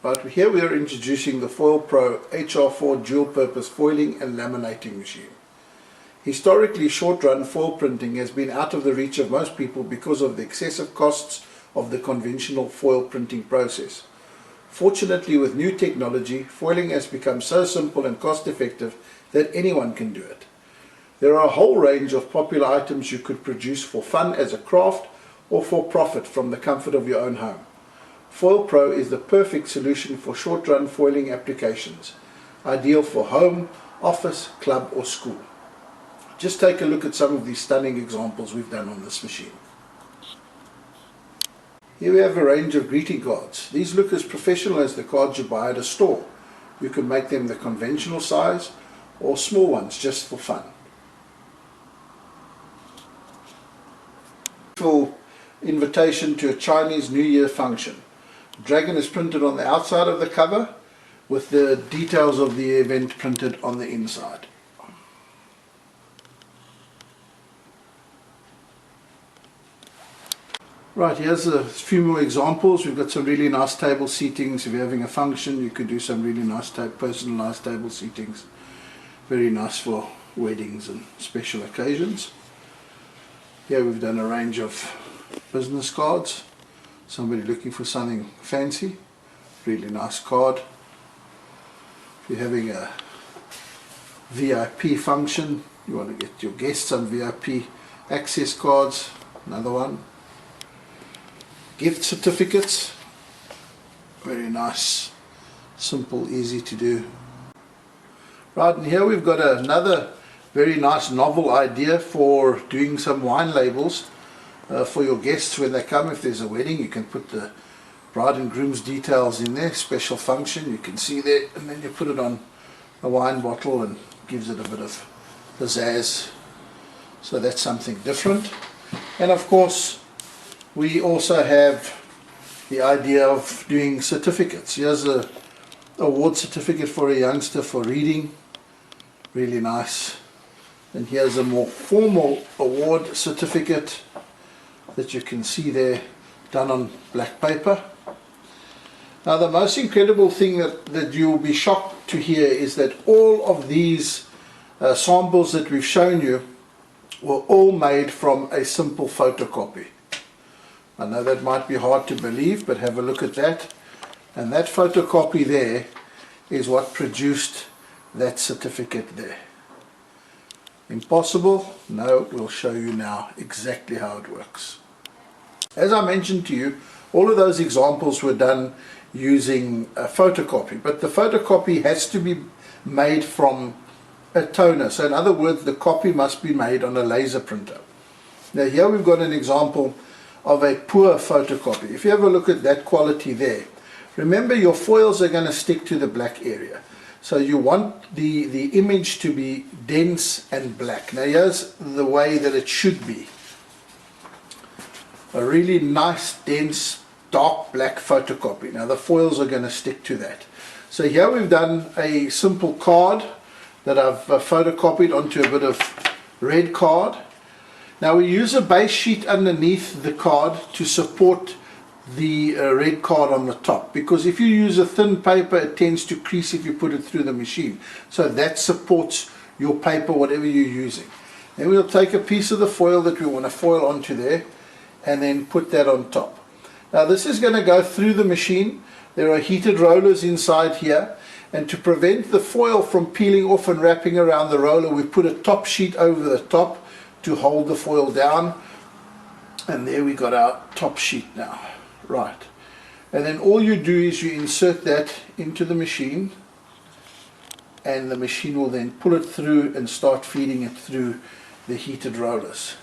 Right, here we are introducing the Foil Pro HR4 dual purpose foiling and laminating machine. Historically, short run foil printing has been out of the reach of most people because of the excessive costs of the conventional foil printing process. Fortunately, with new technology, foiling has become so simple and cost effective that anyone can do it. There are a whole range of popular items you could produce for fun as a craft or for profit from the comfort of your own home. Foil Pro is the perfect solution for short-run foiling applications, ideal for home, office, club or school. Just take a look at some of these stunning examples we've done on this machine. Here we have a range of greeting cards. These look as professional as the cards you buy at a store. You can make them the conventional size or small ones just for fun. Full invitation to a Chinese New Year function. Dragon is printed on the outside of the cover with the details of the event printed on the inside. Right, here's a few more examples. We've got some really nice table seatings. If you're having a function, you could do some really nice personalized table seatings. Very nice for weddings and special occasions. Here we've done a range of business cards. Somebody looking for something fancy, really nice card. If you're having a VIP function, you want to get your guests some VIP access cards, another one. Gift certificates, very nice, simple, easy to do. Right, and here we've got another very nice novel idea for doing some wine labels. For your guests when they come. If there's a wedding, you can put the bride and groom's details in there, special function, you can see there, and then you put it on a wine bottle and gives it a bit of pizzazz. So that's something different. And of course we also have the idea of doing certificates. Here's a award certificate for a youngster for reading, really nice. And here's a more formal award certificate that you can see there, done on black paper. Now the most incredible thing that you'll be shocked to hear is that all of these samples that we've shown you were all made from a simple photocopy. I know that might be hard to believe, but have a look at that. And that photocopy there is what produced that certificate there. Impossible? No, we'll show you now exactly how it works. As I mentioned to you, all of those examples were done using a photocopy, but the photocopy has to be made from a toner. So in other words, the copy must be made on a laser printer. Now here we've got an example of a poor photocopy. If you have a look at that quality there, remember your foils are going to stick to the black area. So you want the image to be dense and black. Now here's the way that it should be. A really nice, dense, dark black photocopy. Now the foils are going to stick to that. So here we've done a simple card that I've photocopied onto a bit of red card. Now we use a base sheet underneath the card to support the red card on the top, because if you use a thin paper it tends to crease if you put it through the machine. So that supports your paper, whatever you're using. Then we'll take a piece of the foil that we want to foil onto there and then put that on top. Now this is going to go through the machine. There are heated rollers inside here, and to prevent the foil from peeling off and wrapping around the roller, we put a top sheet over the top to hold the foil down. And there we got our top sheet now. Right, and then all you do is you insert that into the machine, and the machine will then pull it through and start feeding it through the heated rollers.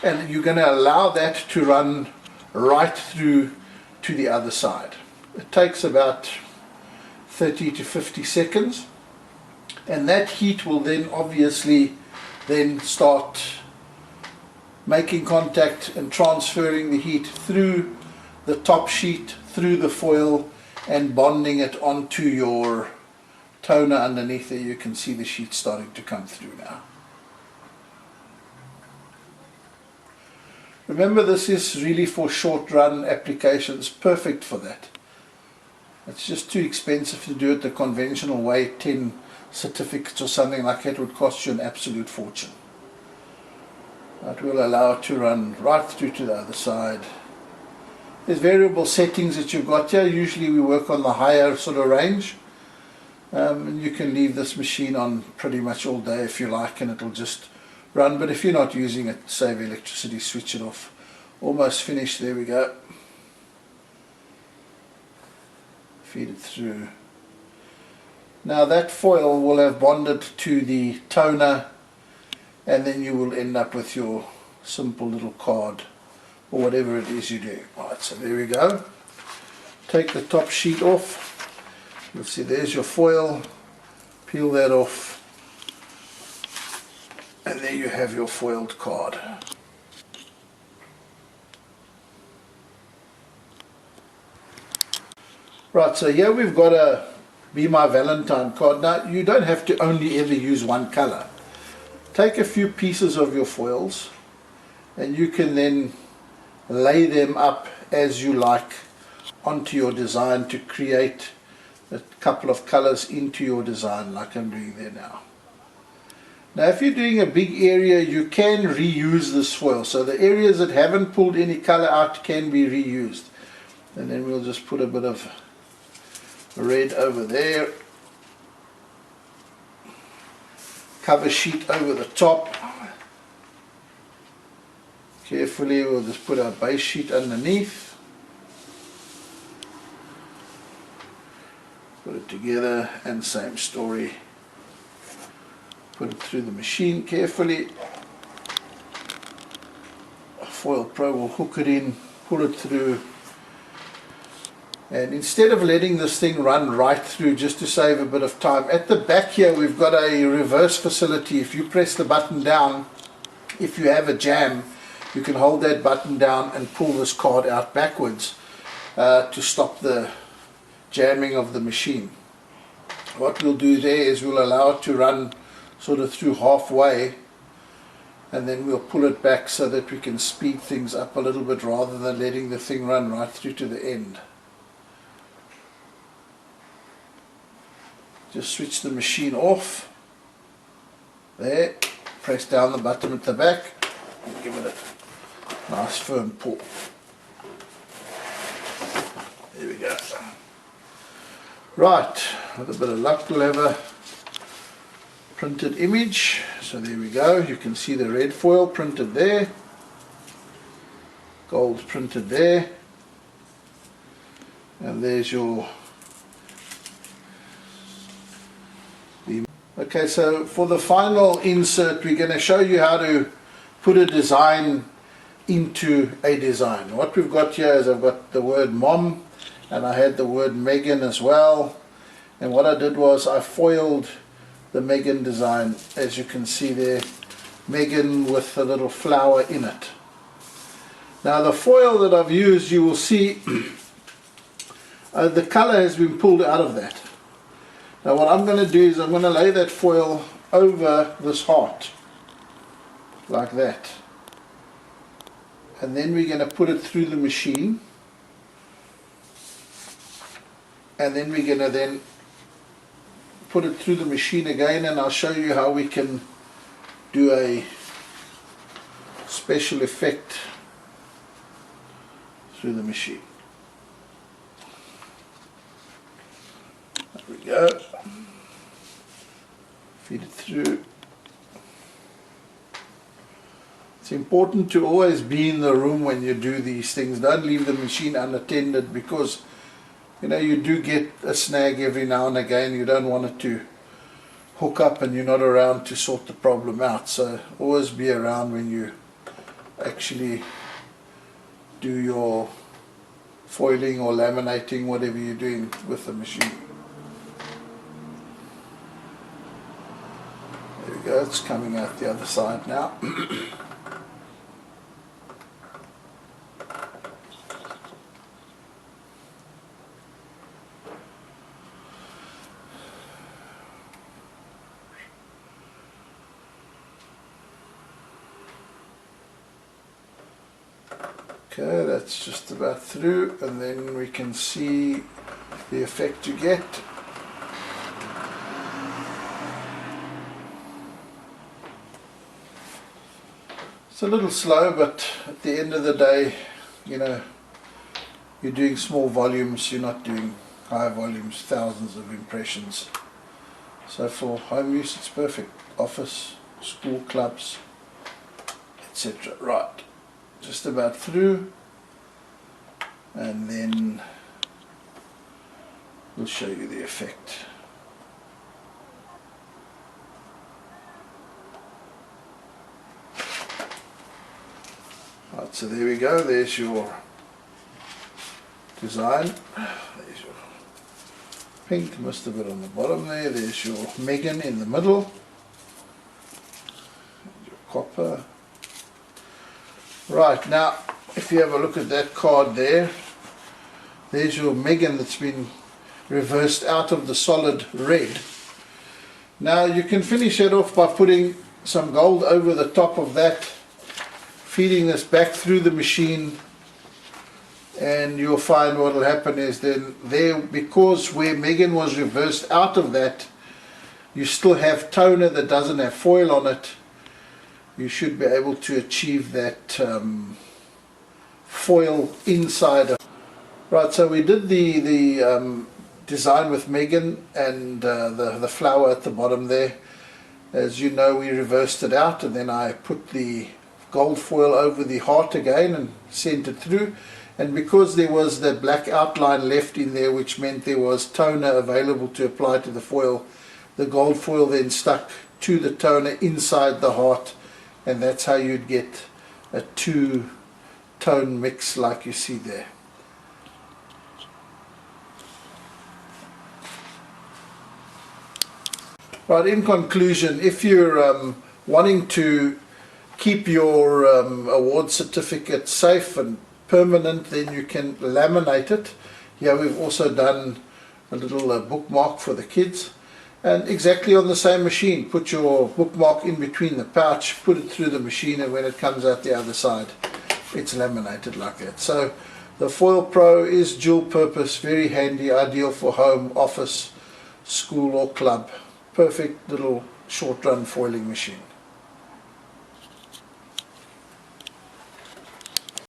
And you're going to allow that to run right through to the other side. It takes about 30 to 50 seconds, and that heat will then obviously then start making contact and transferring the heat through the top sheet, through the foil, and bonding it onto your toner underneath there. You can see the sheet starting to come through now. Remember, this is really for short run applications, perfect for that. It's just too expensive to do it the conventional way. 10 certificates or something like that would cost you an absolute fortune. That will allow it to run right through to the other side. There's variable settings that you've got here. Usually we work on the higher sort of range. And you can leave this machine on pretty much all day if you like, and it'll just run. But if you're not using it, save electricity, switch it off. Almost finished. There we go. Feed it through. Now that foil will have bonded to the toner, and then you will end up with your simple little card or whatever it is you do. Right, so there we go. Take the top sheet off. You'll see there's your foil. Peel that off, and there you have your foiled card. Right, so here we've got a Be My Valentine card. Now you don't have to only ever use one color. Take a few pieces of your foils and you can then lay them up as you like onto your design to create a couple of colors into your design, like I'm doing there now. Now if you're doing a big area, you can reuse this foil, so the areas that haven't pulled any color out can be reused. And then we'll just put a bit of red over there, cover sheet over the top. Carefully we'll just put our base sheet underneath. Put it together, and same story. Put it through the machine carefully. Foil Pro will hook it in, pull it through. And instead of letting this thing run right through, just to save a bit of time, at the back here we've got a reverse facility. If you press the button down, if you have a jam, you can hold that button down and pull this card out backwards to stop the jamming of the machine. What we'll do there is we'll allow it to run sort of through halfway, and then we'll pull it back so that we can speed things up a little bit rather than letting the thing run right through to the end. Just switch the machine off. There, press down the button at the back and give it a nice firm pull. There we go. Right, with a bit of luck we'll have a printed image. So there we go, you can see the red foil printed there, gold printed there, and there's your... Okay, so for the final insert we're going to show you how to put a design into a design. What we've got here is I've got the word mom, and I had the word Megan as well, and what I did was I foiled the Megan design, as you can see there, Megan with a little flower in it. Now the foil that I've used, you will see the color has been pulled out of that. Now what I'm going to do is I'm going to lay that foil over this heart like that, and then we're going to put it through the machine, and then we're going to then put it through the machine again, and I'll show you how we can do a special effect through the machine. There we go. Feed it through. It's important to always be in the room when you do these things. Don't leave the machine unattended, because you know you do get a snag every now and again. You don't want it to hook up and you're not around to sort the problem out. So always be around when you actually do your foiling or laminating, whatever you're doing with the machine. There we go, it's coming out the other side now. Okay, that's just about through, and then we can see the effect you get. It's a little slow, but at the end of the day, you know, you're doing small volumes, you're not doing high volumes, thousands of impressions. So for home use it's perfect. Office, school, clubs, etc. Right, just about through, and then we'll show you the effect. Right, so there we go, there's your design. There's your pink, missed a bit on the bottom there. There's your Megan in the middle. Your copper. Right, now if you have a look at that card there, there's your Megan that's been reversed out of the solid red. Now you can finish it off by putting some gold over the top of that, feeding this back through the machine, and you'll find what will happen is then there, because where Megan was reversed out of that, you still have toner that doesn't have foil on it. You should be able to achieve that foil inside. Right, so we did the design with Megan and the flower at the bottom there. As you know, we reversed it out, and then I put the gold foil over the heart again and sent it through. And because there was that black outline left in there, which meant there was toner available to apply to the foil, the gold foil then stuck to the toner inside the heart, and that's how you'd get a two-tone mix like you see there. Right, in conclusion, if you're wanting to keep your award certificate safe and permanent, then you can laminate it. Here we've also done a little bookmark for the kids, and exactly on the same machine, put your bookmark in between the pouch, put it through the machine, and when it comes out the other side, it's laminated like that. So the Foil Pro is dual purpose, very handy, ideal for home, office, school or club. Perfect little short run foiling machine.